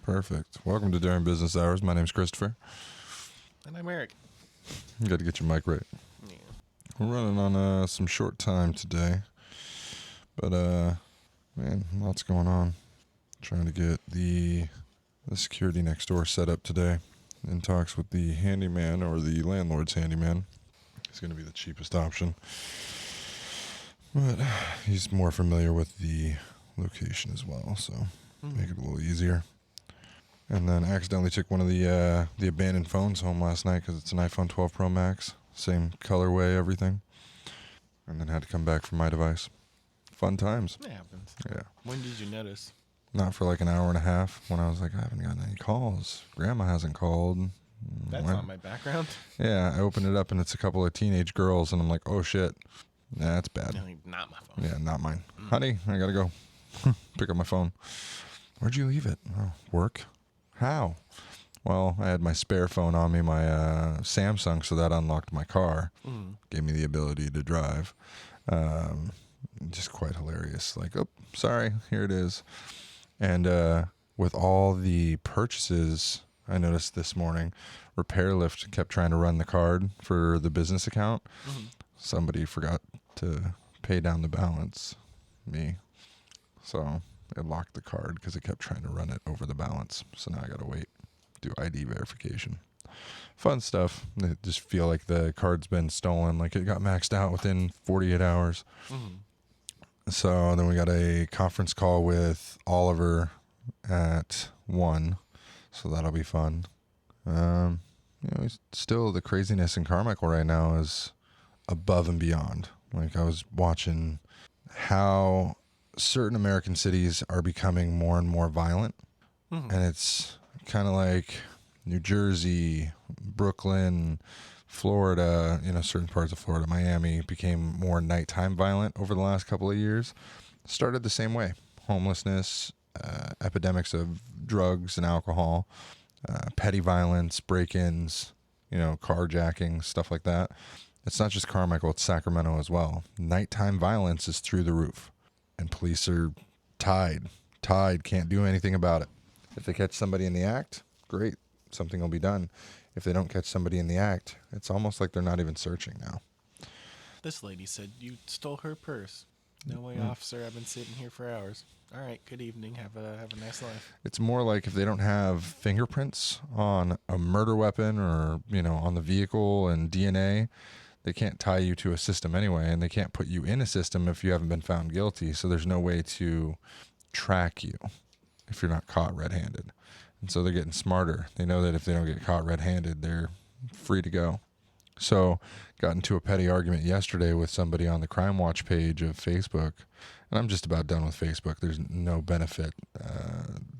Perfect. Welcome to During Business Hours. My name's Christopher. And I'm Eric. You got to get your mic right. Yeah. We're running on some short time today. But, man, lots going on. Trying to get the security next door set up today. In talks with the handyman or the landlord's handyman. He's going to be the cheapest option. But he's more familiar with the location as well, so make it a little easier. And then accidentally took one of the abandoned phones home last night because it's an iPhone 12 Pro Max. Same colorway, everything. And then had to come back for my device. Fun times. It happens. Yeah. When did you notice? Not for like an hour and a half when I was like, I haven't gotten any calls. Grandma hasn't called. That's not my background. Yeah, I opened it up and it's a couple of teenage girls and I'm like, oh shit. Nah, that's bad. No, not my phone. Yeah, not mine. Honey, I gotta go. Pick up my phone. Where'd you leave it? Oh, work. How? Well, I had my spare phone on me, my Samsung, so that unlocked my car. Gave me the ability to drive. Just quite hilarious. Like, oh, sorry, here it is. And with all the purchases, I noticed this morning, RepairLift kept trying to run the card for the business account. Somebody forgot to pay down the balance. Me. So it locked the card because it kept trying to run it over the balance. So now I got to wait, do ID verification. Fun stuff. I just feel like the card's been stolen. Like it got maxed out within 48 hours. So then we got a conference call with Oliver at 1. So that'll be fun. Still the craziness in Carmichael right now is above and beyond. Like I was watching how certain American cities are becoming more and more violent. And it's kind of like New Jersey, Brooklyn, Florida, certain parts of Florida, Miami became more nighttime violent over the last couple of years. Started the same way. Homelessness, epidemics of drugs and alcohol, petty violence, break-ins, carjackings, stuff like that. It's not just Carmichael, it's Sacramento as well. Nighttime violence is through the roof. And police are tied, can't do anything about it. If they catch somebody in the act, great, something will be done. If they don't catch somebody in the act, it's almost like they're not even searching now. This lady said you stole her purse. No way, officer. I've been sitting here for hours. All right, good evening. Have a nice life. It's more like if they don't have fingerprints on a murder weapon or, on the vehicle and DNA, they can't tie you to a system anyway, and they can't put you in a system if you haven't been found guilty. So there's no way to track you if you're not caught red-handed. And so they're getting smarter. They know that if they don't get caught red-handed, they're free to go. So got into a petty argument yesterday with somebody on the Crime Watch page of Facebook. And I'm just about done with Facebook. There's no benefit,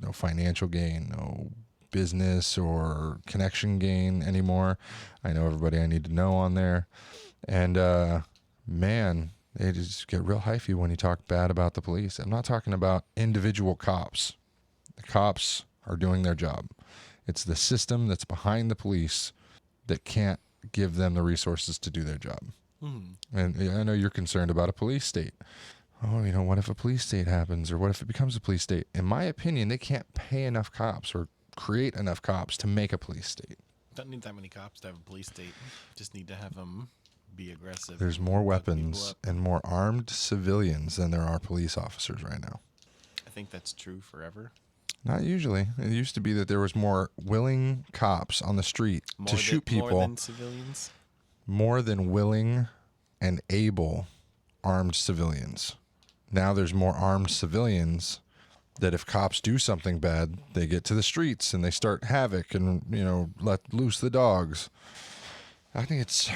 no financial gain, no business or connection gain anymore. I know everybody I need to know on there. And, man, they just get real hyphy when you talk bad about the police. I'm not talking about individual cops. The cops are doing their job. It's the system that's behind the police that can't give them the resources to do their job. And I know you're concerned about a police state. Oh, what if a police state happens, or what if it becomes a police state? In my opinion, they can't pay enough cops or create enough cops to make a police state. Don't need that many cops to have a police state. Just need to have them be aggressive. There's more weapons and more armed civilians than there are police officers right now. I think that's true forever. Not usually. It used to be that there was more willing cops on the street to shoot people. More than civilians? More than willing and able armed civilians. Now there's more armed civilians that if cops do something bad, they get to the streets and they start havoc and, let loose the dogs. I think it's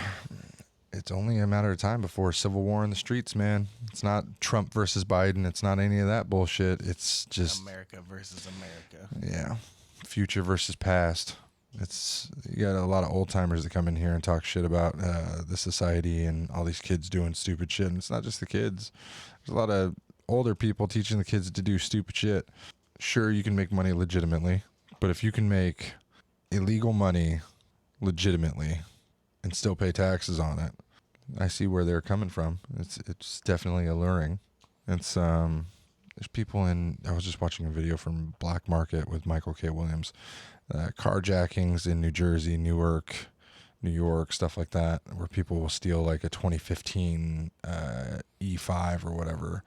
only a matter of time before a civil war in the streets, man. It's not Trump versus Biden. It's not any of that bullshit. It's just America versus America. Yeah. Future versus past. You got a lot of old timers that come in here and talk shit about the society and all these kids doing stupid shit. And it's not just the kids. There's a lot of older people teaching the kids to do stupid shit. Sure, you can make money legitimately, but if you can make illegal money legitimately and still pay taxes on it, I see where they're coming from. It's definitely alluring. It's There's people in. I was just watching a video from Black Market with Michael K. Williams. Carjackings in New Jersey, Newark, New York, stuff like that, where people will steal like a 2015 E5 or whatever,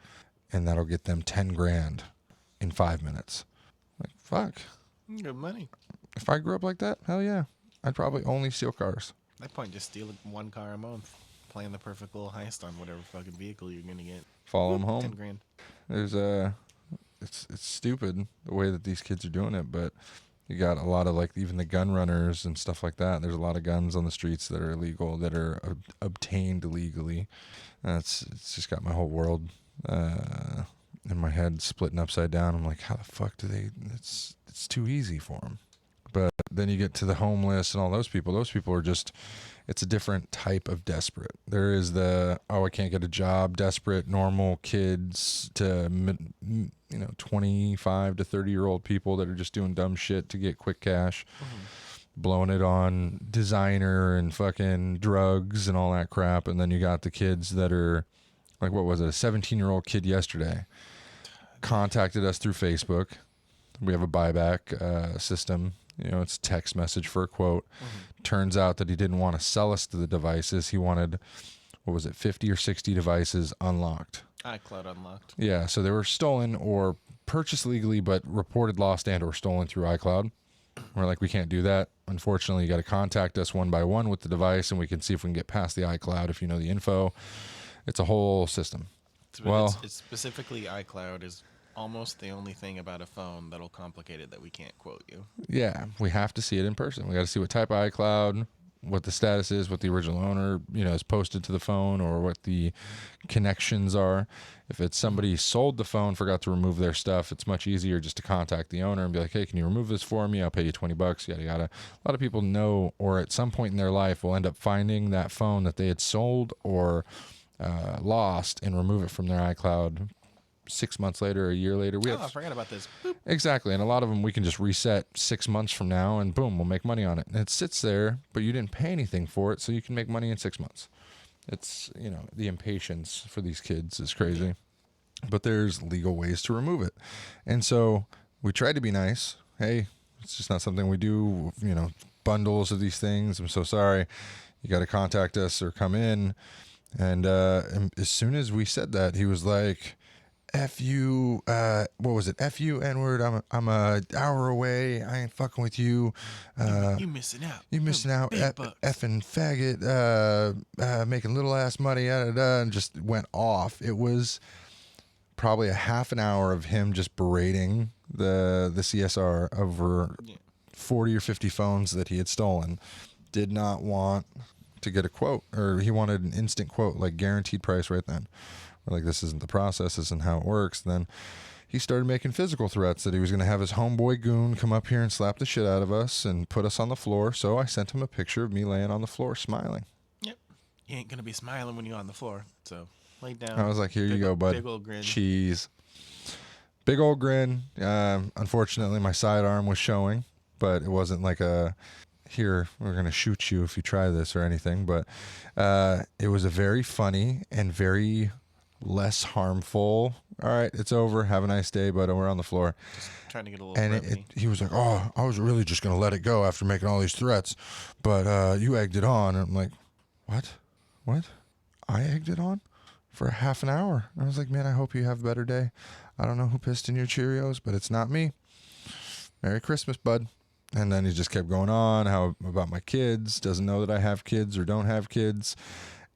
and that'll get them 10 grand in 5 minutes. Like, fuck. Good money. If I grew up like that, hell yeah. I'd probably only steal cars. At that point, just steal one car a month. Plan the perfect little heist on whatever fucking vehicle you're going to get. Follow them 10 home. grand. There's it's stupid the way that these kids are doing it, but you got a lot of like even the gun runners and stuff like that. There's a lot of guns on the streets that are illegal, that are obtained illegally. It's just got my whole world in my head splitting upside down. I'm like, how the fuck do they? It's too easy for them. But then you get to the homeless and all those people. Those people are just, it's a different type of desperate. There is the, I can't get a job, desperate, normal kids to, 25 to 30-year-old people that are just doing dumb shit to get quick cash, blowing it on designer and fucking drugs and all that crap. And then you got the kids that are, like, what was it? A 17-year-old kid yesterday contacted us through Facebook. We have a buyback system. It's text message for a quote. Turns out that he didn't want to sell us the devices. He wanted, 50 or 60 devices unlocked. iCloud unlocked. Yeah, so they were stolen or purchased legally, but reported lost and or stolen through iCloud. We're like, we can't do that. Unfortunately, you got to contact us one by one with the device, and we can see if we can get past the iCloud if you know the info. It's a whole system. It's specifically iCloud is almost the only thing about a phone that'll complicate it that we can't quote you. Yeah, we have to see it in person. We got to see what type of iCloud, what the status is, what the original owner, has posted to the phone, or what the connections are. If it's somebody sold the phone, forgot to remove their stuff, it's much easier just to contact the owner and be like, hey, can you remove this for me? I'll pay you $20, yada, yada. A lot of people know, or at some point in their life will end up finding that phone that they had sold or lost and remove it from their iCloud 6 months later, a year later. I forgot about this. Boop. Exactly. And a lot of them we can just reset 6 months from now and boom, we'll make money on it. And it sits there, but you didn't pay anything for it, so you can make money in 6 months. It's, the impatience for these kids is crazy. But there's legal ways to remove it. And so we tried to be nice. Hey, it's just not something we do, bundles of these things. I'm so sorry. You got to contact us or come in. And as soon as we said that, he was like, F you, what was it? F you, N-word. I'm a hour away. I ain't fucking with you. You missing out. You missing out. Effing faggot. Making little ass money. And just went off. It was probably a half an hour of him just berating the CSR over 40 or 50 phones that he had stolen. Did not want to get a quote, or he wanted an instant quote, like guaranteed price right then. We're like, this isn't the process, this isn't how it works. Then he started making physical threats that he was going to have his homeboy goon come up here and slap the shit out of us and put us on the floor. So I sent him a picture of me laying on the floor smiling. Yep. You ain't going to be smiling when you're on the floor. So lay down. I was like, here you go, bud. Big old grin. Cheese. Big old grin. Unfortunately, my sidearm was showing, but it wasn't like a, here, we're going to shoot you if you try this or anything. But it was a very funny and very less harmful. All right, it's over. Have a nice day, but we're on the floor. Just trying to get a little. And he was like, "Oh, I was really just gonna let it go after making all these threats, but you egged it on." And I'm like, "What? What? I egged it on for a half an hour?" And I was like, "Man, I hope you have a better day. I don't know who pissed in your Cheerios, but it's not me. Merry Christmas, bud." And then he just kept going on how about my kids, doesn't know that I have kids or don't have kids,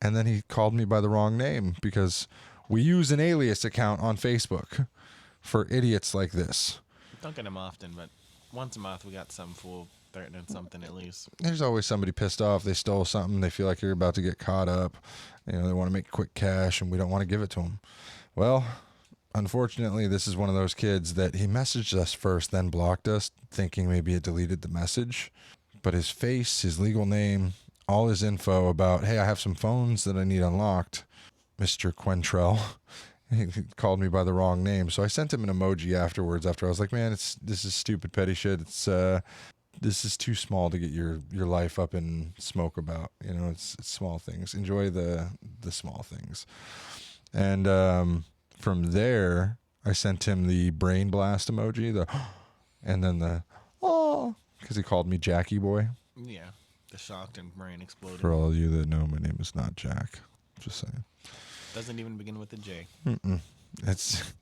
and then he called me by the wrong name because we use an alias account on Facebook for idiots like this. Don't get him often, but once a month we got some fool threatening something at least. There's always somebody pissed off. They stole something. They feel like you're about to get caught up. They want to make quick cash, and we don't want to give it to them. Well, unfortunately, this is one of those kids that he messaged us first, then blocked us, thinking maybe it deleted the message. But his face, his legal name, all his info about, hey, I have some phones that I need unlocked, Mr. Quentrell. He called me by the wrong name. So I sent him an emoji afterwards after I was like, man, this is stupid petty shit. This is too small to get your life up in smoke about. It's small things. Enjoy the small things. And from there, I sent him the brain blast emoji, and then the oh, because he called me Jackie Boy. Yeah, the shocked and brain exploding. For all of you that know, my name is not Jack. Just saying. Doesn't even begin with a J.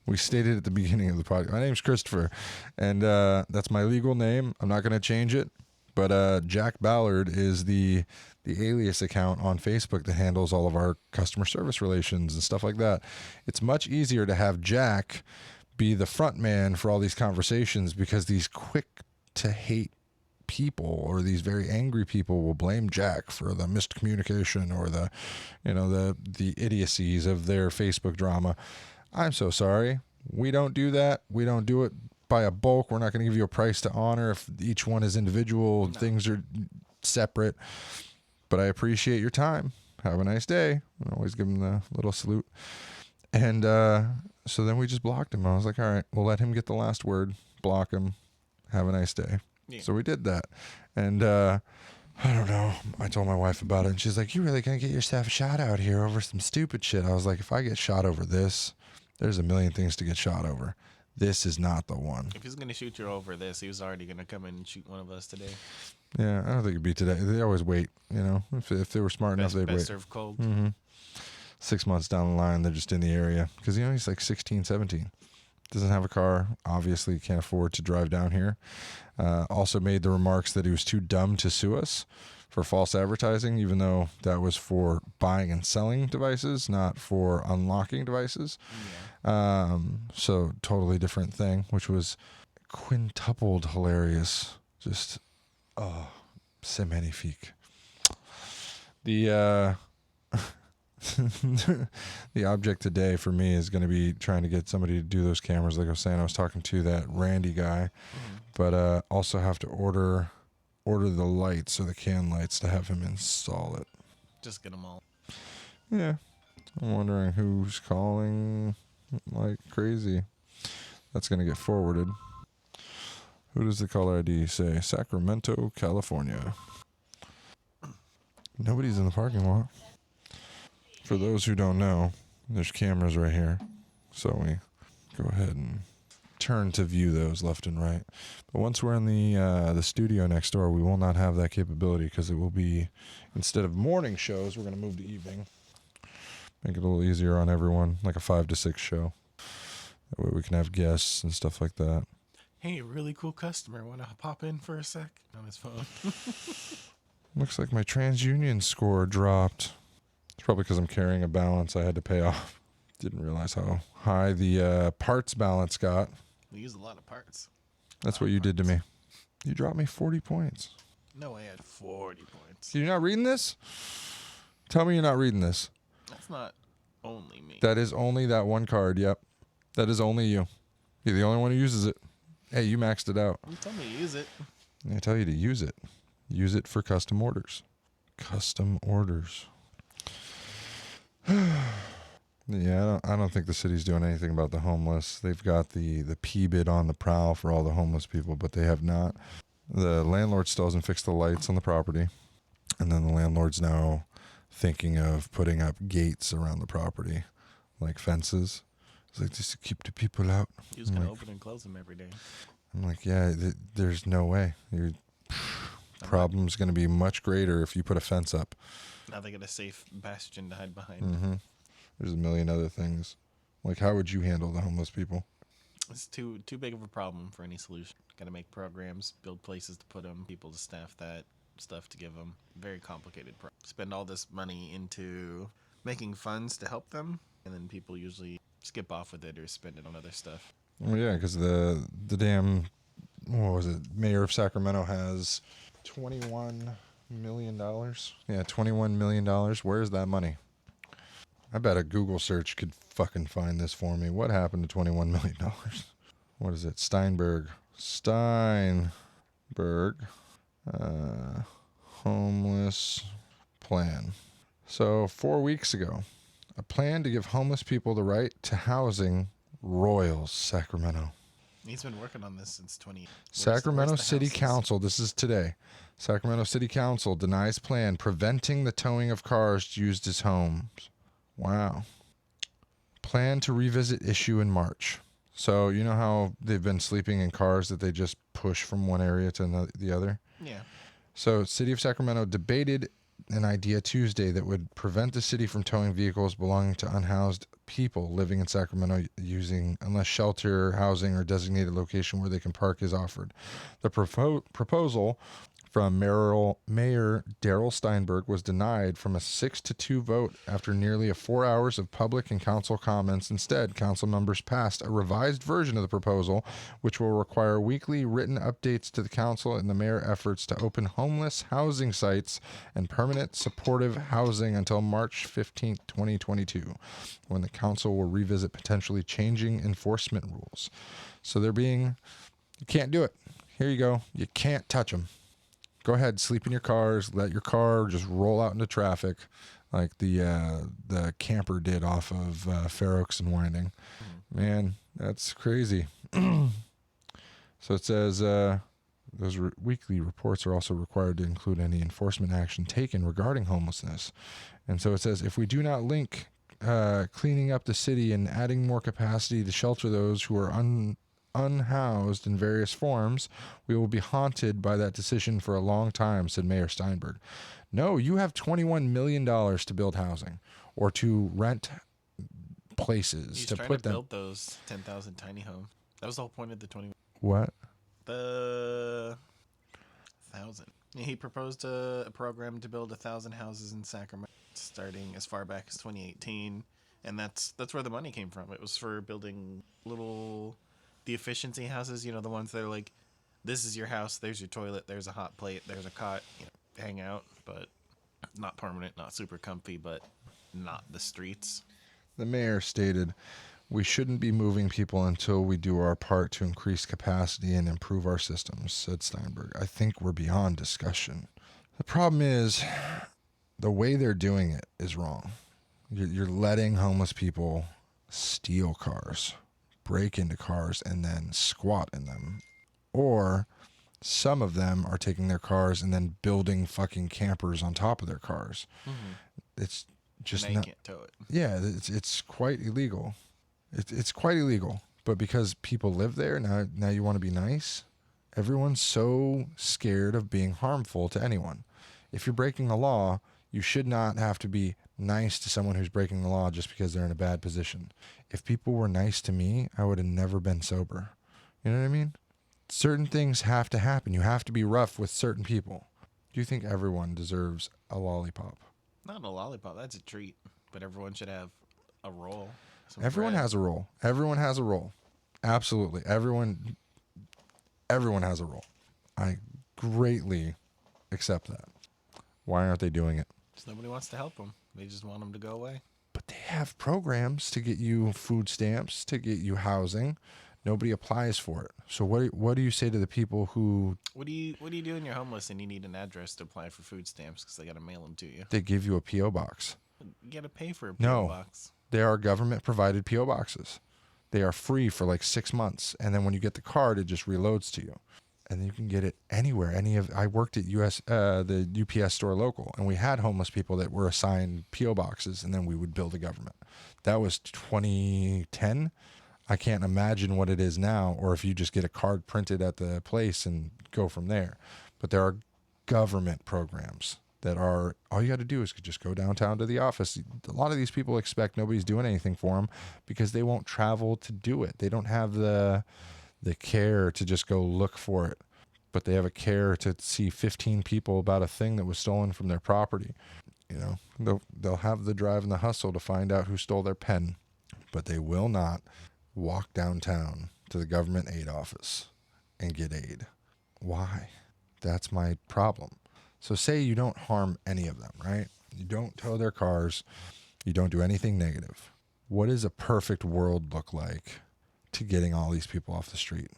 We stated at the beginning of the podcast. My name's Christopher, and that's my legal name. I'm not going to change it, but Jack Ballard is the alias account on Facebook that handles all of our customer service relations and stuff like that. It's much easier to have Jack be the front man for all these conversations because these quick to hate people or these very angry people will blame Jack for the missed communication or the idiocies of their Facebook drama. I'm so sorry. We don't do that. We don't do it by a bulk. We're not going to give you a price to honor if each one is individual. No. Things are separate. But I appreciate your time. Have a nice day. I always give him the little salute. And so then we just blocked him. I was like, all right, we'll let him get the last word. Block him. Have a nice day. Yeah. So we did that. And I don't know. I told my wife about it. And she's like, you really going to get yourself shot out here over some stupid shit? I was like, if I get shot over this, there's a million things to get shot over. This is not the one. If he's going to shoot you over this, he was already going to come in and shoot one of us today. Yeah, I don't think it'd be today. They always wait, If they were smart enough, they'd wait. Served cold. Mm-hmm. 6 months down the line, they're just in the area. Because, he's like 16, 17. Doesn't have a car. Obviously can't afford to drive down here. Also made the remarks that he was too dumb to sue us for false advertising, even though that was for buying and selling devices, not for unlocking devices. Yeah. So totally different thing, which was quintupled hilarious. Just, c'est magnifique. The the object today for me is going to be trying to get somebody to do those cameras. Like I was saying, I was talking to that Randy guy, but also have to order the lights or the can lights to have him install it. Just get them all. Yeah. I'm wondering who's calling like crazy. That's going to get forwarded. Who does the caller ID say? Sacramento, California. Nobody's in the parking lot. For those who don't know, there's cameras right here. So we go ahead and turn to view those left and right. But once we're in the studio next door, we will not have that capability because it will be, instead of morning shows, we're going to move to evening. Make it a little easier on everyone, like a 5 to 6 show. That way we can have guests and stuff like that. Hey, really cool customer. Want to pop in for a sec? On his phone. Looks like my TransUnion score dropped. It's probably because I'm carrying a balance I had to pay off. Didn't realize how high the parts balance got. We use a lot of parts. That's what you did to me. You dropped me 40 points. No, I had 40 points. You're not reading this? Tell me you're not reading this. That's not only me. That is only that one card, yep. That is only you. You're the only one who uses it. Hey, you maxed it out. You told me to use it. I tell you to use it. Use it for custom orders. Custom orders. Yeah, I don't think the city's doing anything about the homeless. They've got the P-bid on the prowl for all the homeless people, but they have not. The landlord still hasn't fixed the lights on the property. And then the landlord's now thinking of putting up gates around the property, like fences. It's like, just to keep the people out. He was going to open and close them every day. I'm like, yeah, there's no way. Your problem's going to be much greater if you put a fence up. Now they got a safe bastion to hide behind. Mm-hmm. There's a million other things. Like, how would you handle the homeless people? It's too big of a problem for any solution. Got to make programs, build places to put them, people to staff that, stuff to give them. Very complicated. Spend all this money into making funds to help them, and then people usually skip off with it or spend it on other stuff. Well, yeah, because the damn, what was it? Mayor of Sacramento has $21 million. Yeah, $21 million. Where's that money? I bet a Google search could fucking find this for me. What happened to $21 million? What is it? Steinberg. Homeless plan. So 4 weeks ago, a plan to give homeless people the right to housing, Royals, Sacramento. He's been working on this since 20. Sacramento City Council, this is today. Sacramento City Council denies plan preventing the towing of cars used as homes. Wow. Plan to revisit issue in March. So you know how they've been sleeping in cars that they just push from one area to the other? Yeah. So City of Sacramento debated an idea Tuesday that would prevent the city from towing vehicles belonging to unhoused people living in Sacramento using unless shelter, housing, or designated location where they can park is offered. The proposal from Mayor Daryl Steinberg was denied from a 6-2 vote after nearly 4 hours of public and council comments. Instead, council members passed a revised version of the proposal, which will require weekly written updates to the council in the mayor efforts to open homeless housing sites and permanent supportive housing until March 15th, 2022, when the council will revisit potentially changing enforcement rules. So you can't do it. Here you go. You can't touch them. Go ahead, sleep in your cars. Let your car just roll out into traffic, like the camper did off of Fair Oaks and Winding. Man, that's crazy. So it says those weekly reports are also required to include any enforcement action taken regarding homelessness. And so it says if we do not link cleaning up the city and adding more capacity to shelter those who are unhoused in various forms, we will be haunted by that decision for a long time, said Mayor Steinberg. No, you have $21 million to build housing or to rent places. He's to trying put to them. build those 10,000 tiny homes. That was the whole point of the 20. What? The 1,000. He proposed a program to build 1,000 houses in Sacramento, starting as far back as 2018, and that's where the money came from. It was for building the efficiency houses. You know, the ones that are like, this is your house. There's your toilet. There's a hot plate. There's a cot. You know, hang out, but not permanent, not super comfy, but not the streets. The mayor stated, "We shouldn't be moving people until we do our part to increase capacity and improve our systems," said Steinberg. I think we're beyond discussion. The problem is the way they're doing it is wrong. You're letting homeless people steal cars, break into cars, and then squat in them. Or some of them are taking their cars and then building fucking campers on top of their cars. It's just Now not. you can't tow it. Yeah, it's quite illegal. It's quite illegal. But because people live there, now you want to be nice? Everyone's so scared of being harmful to anyone. If you're breaking the law, you should not have to be nice to someone who's breaking the law just because they're in a bad position. If people were nice to me, I would have never been sober. You know what I mean? Certain things have to happen. You have to be rough with certain people. Do you think everyone deserves a lollipop? Not a lollipop. That's a treat. But everyone should have a roll. Everyone has a role. Everyone has a role. Absolutely. Everyone has a role. I greatly accept that. Why aren't they doing it? Because nobody wants to help them. They just want them to go away. But they have programs to get you food stamps, to get you housing. Nobody applies for it. So what do you say to the people who... What do you do when you're homeless and you need an address to apply for food stamps because they got to mail them to you? They give you a P.O. box. You got to pay for a P.O. box. There are government-provided P.O. boxes. They are free for like 6 months. And then when you get the card, it just reloads to you. And you can get it anywhere. I worked at the UPS store local, and we had homeless people that were assigned P.O. boxes, and then we would bill the government. That was 2010. I can't imagine what it is now, or if you just get a card printed at the place and go from there. But there are government programs that are, all you got to do is just go downtown to the office. A lot of these people expect nobody's doing anything for them because they won't travel to do it. They don't have the care to just go look for it, but they have a care to see 15 people about a thing that was stolen from their property. You know, they'll have the drive and the hustle to find out who stole their pen, but they will not walk downtown to the government aid office and get aid. Why? That's my problem. So say you don't harm any of them, right? You don't tow their cars. You don't do anything negative. What does a perfect world look like to getting all these people off the street?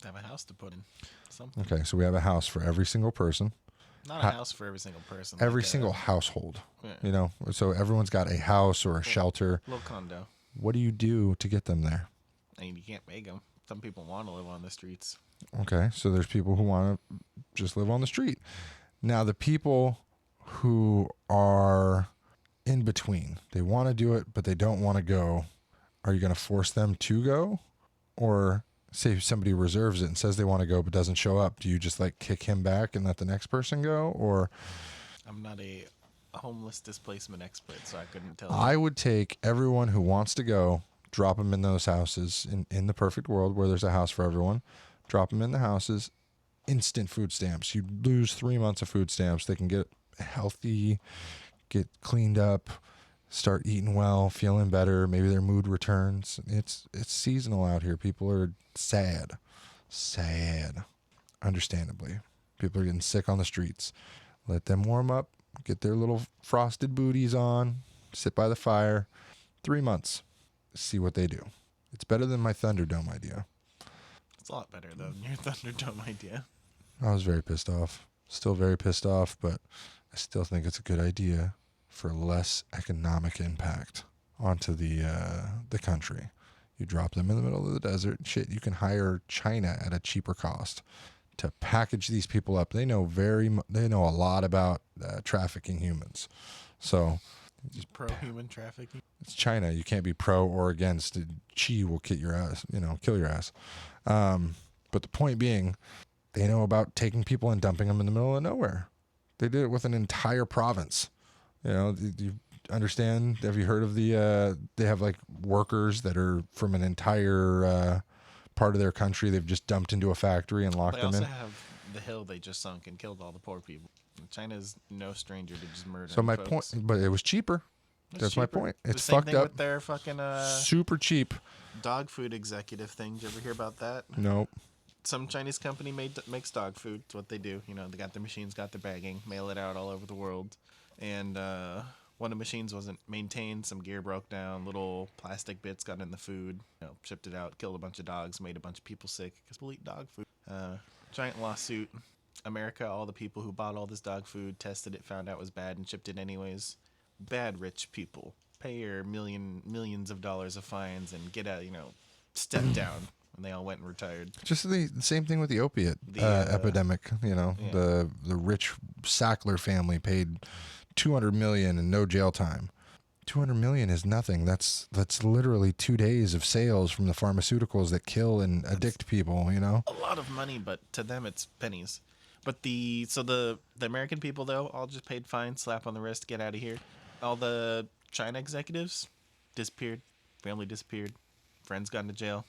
Have a house to put in. Something. Okay, so we have a house for every single person. Not a house for every single person. Every like single household. Yeah. You know, so everyone's got a house or a shelter. Little condo. What do you do to get them there? I mean, you can't make them. Some people want to live on the streets. Okay, so there's people who want to just live on the street. Now, the people who are in between, they want to do it, but they don't want to go. Are you going to force them to go? Or say somebody reserves it and says they want to go but doesn't show up. Do you just like kick him back and let the next person go? Or I'm not a homeless displacement expert, so I couldn't tell I you. would take everyone who wants to go, drop them in those houses in the perfect world where there's a house for everyone, drop them in the houses, instant food stamps. You lose 3 months of food stamps. They can get healthy, get cleaned up, start eating well, feeling better. Maybe their mood returns. It's seasonal out here. People are sad, understandably. People are getting sick on the streets. Let them warm up, get their little frosted booties on, sit by the fire. 3 months, see what they do. It's better than my Thunderdome idea. It's a lot better than your Thunderdome idea. I was very pissed off. Still very pissed off, but I still think it's a good idea for less economic impact onto the country. You drop them in the middle of the desert. Shit, you can hire China at a cheaper cost to package these people up. They know a lot about trafficking humans. So Pro-human trafficking. it's China. You can't be pro or against. Chi will kill your ass. Kill your ass. But the point being, they know about taking people and dumping them in the middle of nowhere. They did it with an entire province. Do you understand? Have you heard of they have like workers that are from an entire part of their country they've just dumped into a factory and locked They them also in? have the hill they just sunk and killed all the poor people. China's no stranger to just murdering So my folks. point, but it was cheaper. That's my point. The It's same fucked thing up. with their fucking Super cheap. dog food executive thing. Did you ever hear about that? Nope. Some Chinese company makes dog food. It's what they do. They got their machines, got their bagging, mail it out all over the world. And one of the machines wasn't maintained. Some gear broke down. Little plastic bits got in the food. Shipped it out. Killed a bunch of dogs. Made a bunch of people sick because people eat dog food. Giant lawsuit. America, all the people who bought all this dog food, tested it, found out it was bad, and shipped it anyways. Bad rich people. Pay your millions of dollars of fines and get out, step down. And they all went and retired. Just the same thing with the opiate epidemic. Yeah. The rich Sackler family paid $200 million and no jail time. $200 million is nothing. That's literally 2 days of sales from the pharmaceuticals that kill and addict people. A lot of money, but to them it's pennies. But the American people though all just paid fines, slap on the wrist, get out of here. All the China executives disappeared, family disappeared, friends got into jail.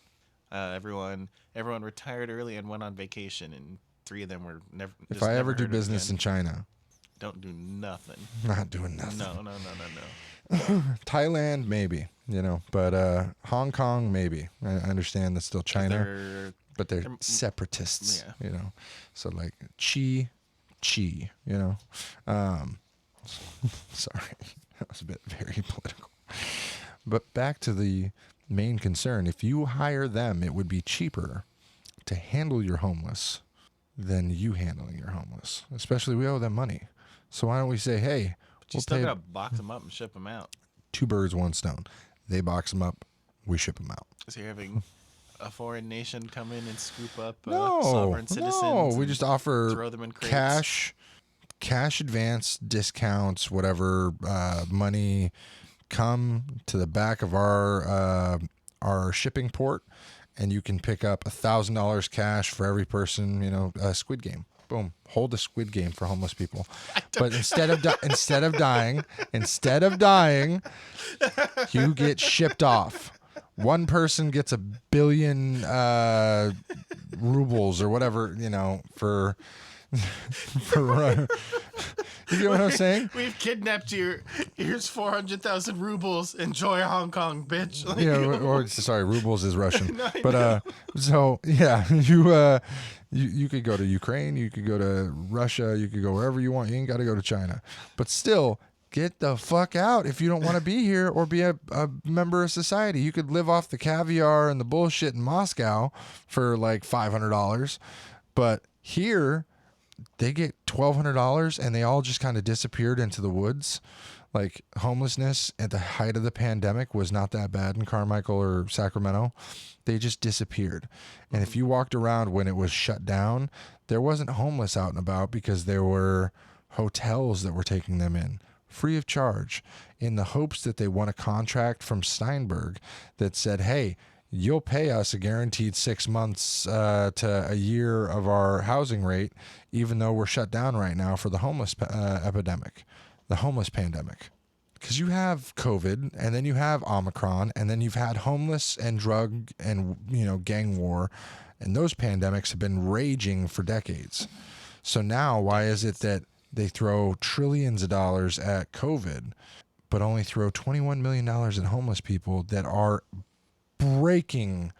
Everyone retired early and went on vacation, and 3 of them were never. If I ever do business in China, don't do nothing. not doing nothing. No. Thailand, maybe, but Hong Kong, maybe. I understand that's still China, but they're separatists, yeah. So like Chi. Sorry, that was a bit very political. But back to the main concern. If you hire them, it would be cheaper to handle your homeless than you handling your homeless. Especially we owe them money. So why don't we say, hey, But you still gotta box them up and ship them out. 2 birds, 1 stone. They box them up, we ship them out. So you're having a foreign nation come in and scoop up No, sovereign citizens. we just offer throw them in crates. cash advance discounts, whatever money. Come to the back of our shipping port, and you can pick up $1,000 cash for every person. Squid Game. Boom. Hold a Squid Game for homeless people. But instead of dying, you get shipped off. One person gets 1 billion rubles or whatever, for you get what I'm saying? We've kidnapped you. Here's 400,000 rubles. Enjoy Hong Kong, bitch. Or sorry, rubles is Russian. No, But you could go to Ukraine, you could go to Russia, you could go wherever you want. You ain't got to go to China. But still, get the fuck out if you don't want to be here or be a member of society. You could live off the caviar and the bullshit in Moscow for like $500, but here they get $1,200 and they all just kind of disappeared into the woods. Like homelessness at the height of the pandemic was not that bad in Carmichael or Sacramento. They just disappeared. And if you walked around when it was shut down, there wasn't homeless out and about because there were hotels that were taking them in free of charge in the hopes that they won a contract from Steinberg that said, hey, you'll pay us a guaranteed 6 months to a year of our housing rate, even though we're shut down right now for the homeless epidemic, the homeless pandemic. Because you have COVID, and then you have Omicron, and then you've had homeless and drug and, gang war, and those pandemics have been raging for decades. So now, why is it that they throw trillions of dollars at COVID, but only throw $21 million at homeless people that are breaking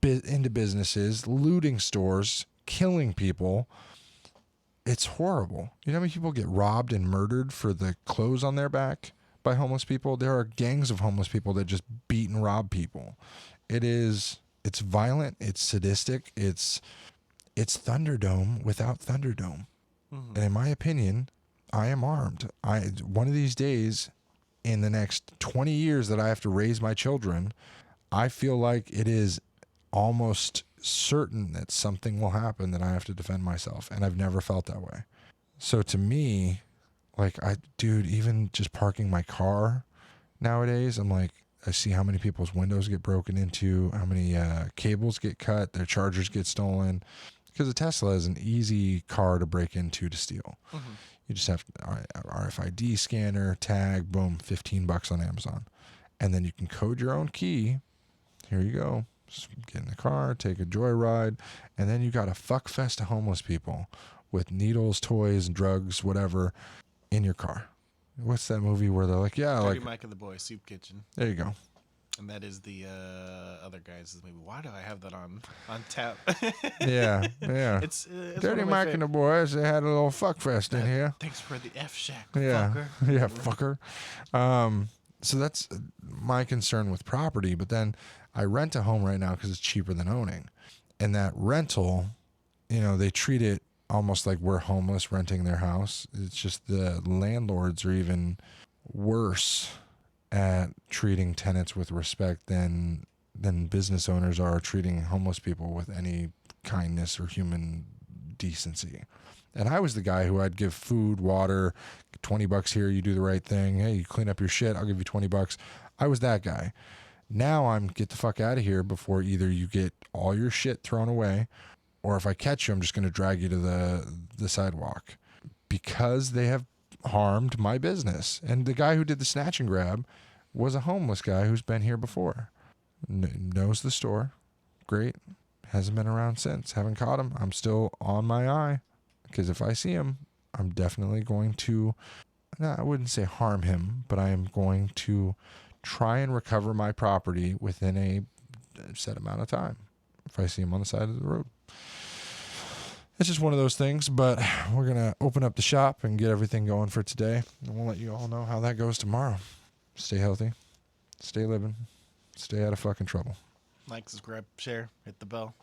into businesses, looting stores, killing people? It's horrible. You know how many people get robbed and murdered for the clothes on their back by homeless people? There are gangs of homeless people that just beat and rob people. It's violent, it's sadistic, it's Thunderdome without Thunderdome. And in my opinion, I am armed. One of these days, in the next 20 years that I have to raise my children, I feel like it is almost certain that something will happen that I have to defend myself. And I've never felt that way. So to me, like, even just parking my car nowadays, I'm like, I see how many people's windows get broken into, how many cables get cut, their chargers get stolen. Because a Tesla is an easy car to break into to steal. Mm-hmm. You just have RFID scanner, tag, boom, $15 on Amazon. And then you can code your own key. Here you go. Just get in the car, take a joyride, and then you got a fuck fest of homeless people with needles, toys, drugs, whatever, in your car. What's that movie where they're like, yeah, Dirty like Mike and the Boys Soup Kitchen. There you go. And that is the other guys' movie. Why do I have that on tap? Yeah. It's Dirty Mike and the Boys. They had a little fuck fest in here. Thanks for the F shack, yeah. fucker. Yeah, fucker. So that's my concern with property. But then I rent a home right now because it's cheaper than owning. And that rental, they treat it almost like we're homeless renting their house. It's just the landlords are even worse at treating tenants with respect than business owners are treating homeless people with any kindness or human decency. And I was the guy who I'd give food, water, $20 here, you do the right thing. Hey, you clean up your shit, I'll give you $20. I was that guy. Now I'm get the fuck out of here before either you get all your shit thrown away, or if I catch you, I'm just going to drag you to the sidewalk, because they have harmed my business. And the guy who did the snatch and grab was a homeless guy who's been here before. Knows the store. Great. Hasn't been around since. Haven't caught him. I'm still on my eye, because if I see him, I'm definitely going to, I wouldn't say harm him, but I am going to try and recover my property within a set amount of time if I see him on the side of the road. It's just one of those things, but we're going to open up the shop and get everything going for today. And we'll let you all know how that goes tomorrow. Stay healthy. Stay living. Stay out of fucking trouble. Like, subscribe, share, hit the bell.